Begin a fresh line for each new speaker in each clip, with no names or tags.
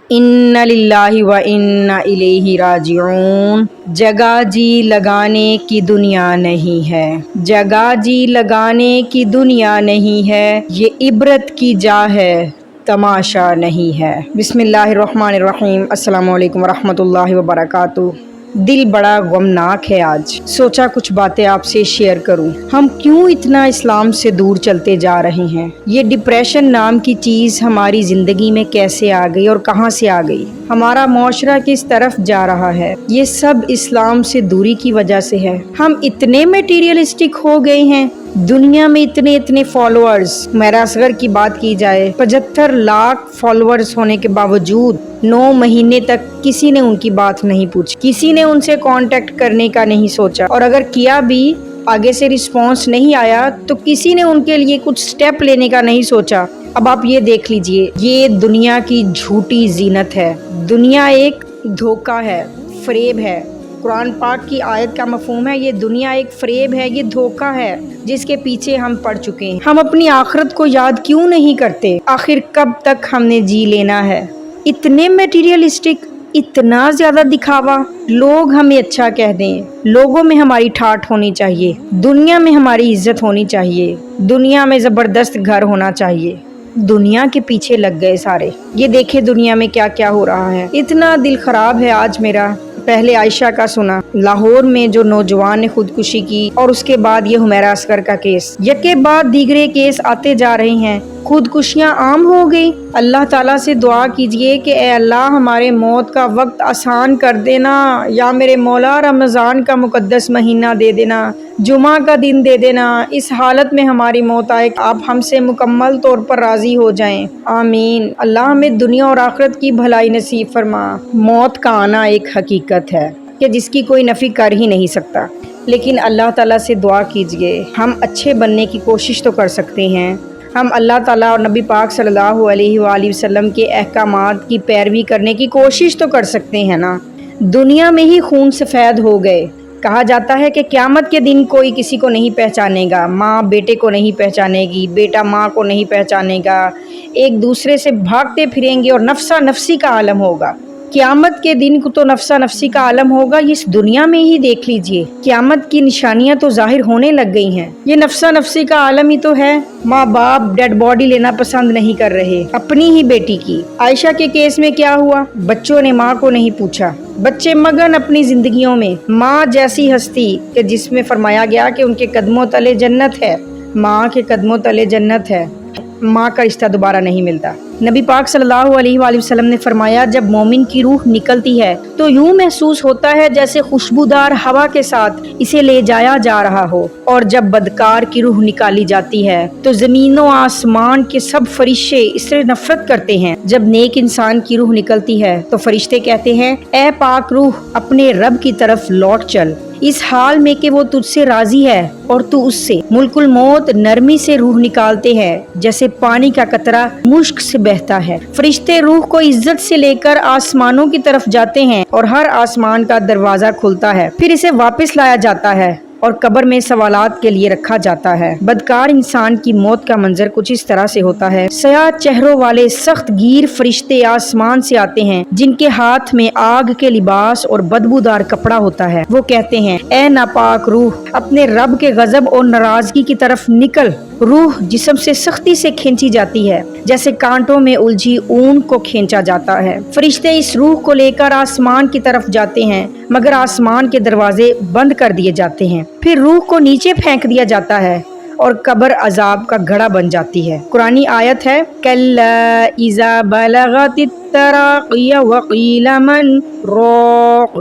इन्ना लिल्लाहि व इन्ना इलैहि राजिऊन। जगह जी लगाने की दुनिया नहीं है, जगह जी लगाने की दुनिया नहीं है, ये इबरत की जा है, तमाशा नहीं है। बिस्मिल्लाहिर्रहमानिर्रहीम। अस्सलामु अलैकुम वरहमतुल्लाहि वबरकातुहू। दिल बड़ा गमनाक है आज, सोचा कुछ बातें आपसे शेयर करूं। हम क्यों इतना इस्लाम से दूर चलते जा रहे हैं? ये डिप्रेशन नाम की चीज़ हमारी ज़िंदगी में कैसे आ गई और कहां से आ गई? हमारा मुआशरा किस तरफ जा रहा है? ये सब इस्लाम से दूरी की वजह से है। हम इतने मटीरियलिस्टिक हो गए हैं, दुनिया में इतने फॉलोअर्स। मेरा असगर की बात की जाए, 75 लाख फॉलोअर्स होने के बावजूद 9 महीने तक किसी ने उनकी बात नहीं पूछी, किसी ने उनसे कांटेक्ट करने का नहीं सोचा, और अगर किया भी, आगे से रिस्पांस नहीं आया तो किसी ने उनके लिए कुछ स्टेप लेने का नहीं सोचा। अब आप ये देख लीजिए, ये दुनिया की झूठी जीनत है। दुनिया एक धोखा है, फरेब है। कुरान पाक की आयत का मफहूम है, ये दुनिया एक फरेब है, ये धोखा है जिसके पीछे हम पड़ चुके हैं। हम अपनी आखिरत को याद क्यों नहीं करते? आखिर कब तक हमने जी लेना है? इतने मटीरियलिस्टिक, इतना ज़्यादा दिखावा। लोग हमें अच्छा कह दें, लोगों में हमारी ठाठ होनी चाहिए, दुनिया में हमारी इज्जत होनी चाहिए, दुनिया में ज़बरदस्त घर होना चाहिए। दुनिया के पीछे लग गए सारे। ये देखे दुनिया में क्या क्या हो रहा है। इतना दिल खराब है आज मेरा। पहले आयशा का सुना, लाहौर में जो नौजवान ने खुदकुशी की, और उसके बाद ये हुमैरा असगर का केस, यके बाद दीगरे केस आते जा रहे हैं। खुदकुशियां आम हो गई। अल्लाह ताला से दुआ कीजिए कि ए अल्लाह हमारे मौत का वक्त आसान कर देना, या मेरे मौला रमज़ान का मुकद्दस महीना दे देना, जुमा का दिन दे देना, इस हालत में हमारी मौत आए, आप हमसे मुकम्मल तौर पर राज़ी हो जाएं। आमीन। अल्लाह हमें दुनिया और आखिरत की भलाई नसीब फरमा। मौत का आना एक हकीकत है कि जिसकी कोई नफ़ी कर ही नहीं सकता, लेकिन अल्लाह ताला से दुआ कीजिए, हम अच्छे बनने की कोशिश तो कर सकते हैं। हम अल्लाह ताला और नबी पाक सल्लल्लाहु अलैहि वसल्लम के अहकामात की पैरवी करने की कोशिश तो कर सकते हैं ना। दुनिया में ही खून सफ़ेद हो गए। कहा जाता है कि क़यामत के दिन कोई किसी को नहीं पहचानेगा, माँ बेटे को नहीं पहचानेगी, बेटा माँ को नहीं पहचानेगा, एक दूसरे से भागते फिरेंगे और नफ्सा नफ्सी का आलम होगा। क़यामत के दिन को तो नफ्सा नफ्सी का आलम होगा, इस दुनिया में ही देख लीजिए। क़यामत की निशानियां तो जाहिर होने लग गई हैं। ये नफ्सा नफ्सी का आलम ही तो है। माँ बाप डेड बॉडी लेना पसंद नहीं कर रहे अपनी ही बेटी की। आयशा के केस में क्या हुआ? बच्चों ने माँ को नहीं पूछा, बच्चे मगन अपनी जिंदगियों में। माँ जैसी हस्ती कि जिसमें फरमाया गया कि उनके कदमों तले जन्नत है, माँ के कदमों तले जन्नत है, माँ का रिश्ता दोबारा नहीं मिलता। नबी पाक सल्लल्लाहु अलैहि वसल्लम ने फरमाया, जब मोमिन की रूह निकलती है तो यूं महसूस होता है जैसे खुशबूदार हवा के साथ इसे ले जाया जा रहा हो, और जब बदकार की रूह निकाली जाती है तो जमीनों आसमान के सब फरिश्ते इससे नफरत करते हैं। जब नेक इंसान की रूह निकलती है तो फरिश्ते कहते हैं, ए पाक रूह, अपने रब की तरफ लौट चल, इस हाल में कि वो तुझसे राजी है और तू उससे। मुल्कुल मौत नरमी से रूह निकालते हैं जैसे पानी का कतरा मुश्क से बहता है। फरिश्ते रूह को इज्जत से लेकर आसमानों की तरफ जाते हैं और हर आसमान का दरवाजा खुलता है, फिर इसे वापस लाया जाता है और कब्र में सवालात के लिए रखा जाता है। बदकार इंसान की मौत का मंजर कुछ इस तरह से होता है। सया चेहरों वाले सख्त गीर फरिश्ते आसमान से आते हैं, जिनके हाथ में आग के लिबास और बदबूदार कपड़ा होता है। वो कहते हैं, ए नापाक रूह, अपने रब के गजब और नाराजगी की तरफ निकल। रूह जिस्म से सख्ती से खींची जाती है, जैसे कांटों में उलझी ऊन को खींचा जाता है। फरिश्ते इस रूह को लेकर आसमान की तरफ जाते हैं, मगर आसमान के दरवाजे बंद कर दिए जाते हैं। फिर रूह को नीचे फेंक दिया जाता है और कब्र अजाब का घड़ा बन जाती है। कुरानी आयत है, कल्ला इज़ा बलगतित तराक़िय वक़ील मन राक़।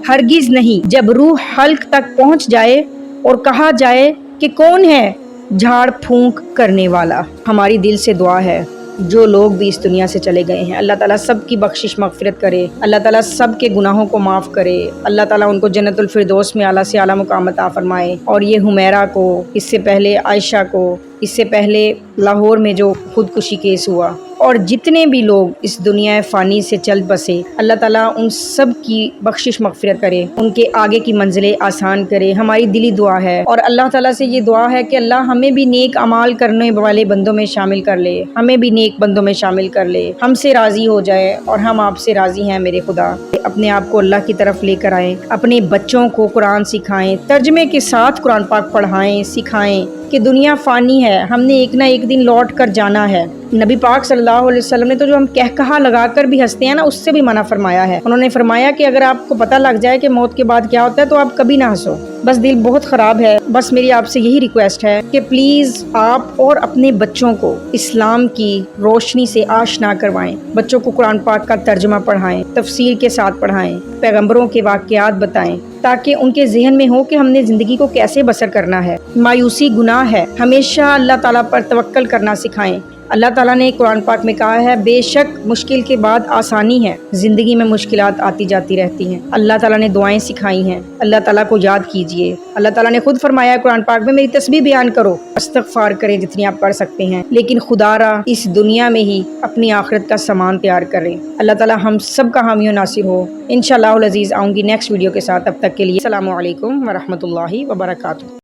हरगिज नहीं, जब रूह हल्क तक पहुंच जाए और कहा जाए कि कौन है झाड़ फूंक करने वाला। हमारी दिल से दुआ है, जो लोग भी इस दुनिया से चले गए हैं, अल्लाह ताला सबकी बख्शिश मगफिरत करे, अल्लाह ताला सब के गुनाहों को माफ़ करे, अल्लाह ताला उनको जन्नतुल फिरदौस में आला से आला मुकाम अता फरमाए। और ये हुमैरा को, इससे पहले आयशा को, इससे पहले लाहौर में जो खुदकुशी केस हुआ, اور جتنے بھی لوگ اس دنیا فانی سے چل بسے اللہ تعالیٰ ان سب کی بخشش مغفرت کرے، ان کے آگے کی منزلیں آسان کرے، ہماری دلی دعا ہے۔ اور اللہ تعالیٰ سے یہ دعا ہے کہ اللہ ہمیں بھی نیک اعمال کرنے والے بندوں میں شامل کر لے، ہمیں بھی نیک بندوں میں شامل کر لے، ہم سے راضی ہو جائے اور ہم آپ سے راضی ہیں میرے خدا۔ اپنے آپ کو اللہ کی طرف لے کر آئیں، اپنے بچوں کو قرآن سکھائیں، ترجمے کے ساتھ قرآن پاک پڑھائیں، سکھائیں کہ دنیا فانی ہے، ہم نے ایک نہ ایک دن لوٹ کر جانا ہے۔ نبی پاک صلی اللہ علیہ وسلم نے تو جو ہم کہا لگا کر بھی ہنستے ہیں نا، اس سے بھی منع فرمایا ہے۔ انہوں نے فرمایا کہ اگر آپ کو پتہ لگ جائے کہ موت کے بعد کیا ہوتا ہے تو آپ کبھی نہ ہنسو، بس دل بہت خراب ہے۔ بس میری آپ سے یہی ریکویسٹ ہے کہ پلیز آپ اور اپنے بچوں کو اسلام کی روشنی سے آشنا کروائیں، بچوں کو قرآن پاک کا ترجمہ پڑھائیں، تفسیر کے ساتھ پڑھائیں، پیغمبروں کے واقعات بتائیں، تاکہ ان کے ذہن میں ہو کہ ہم نے زندگی کو کیسے بسر کرنا ہے۔ مایوسی گناہ ہے، ہمیشہ اللہ تعالیٰ پر توکل کرنا سکھائیں۔ اللہ تعالیٰ نے قرآن پاک میں کہا ہے بے شک مشکل کے بعد آسانی ہے، زندگی میں مشکلات آتی جاتی رہتی ہیں۔ اللہ تعالیٰ نے دعائیں سکھائی ہیں، اللہ تعالیٰ کو یاد کیجئے۔ اللہ تعالیٰ نے خود فرمایا ہے قرآن پاک میں میری تسبیح بیان کرو، استغفار کریں جتنی آپ پڑھ سکتے ہیں، لیکن خدا را اس دنیا میں ہی اپنی آخرت کا سامان تیار کریں۔ اللہ تعالیٰ ہم سب کا حامی و ناصر ہو۔ انشاءاللہ العزیز آؤں گی نیکسٹ ویڈیو کے ساتھ، تب تک کے لیے السلام علیکم ورحمۃ اللہ وبرکاتہ۔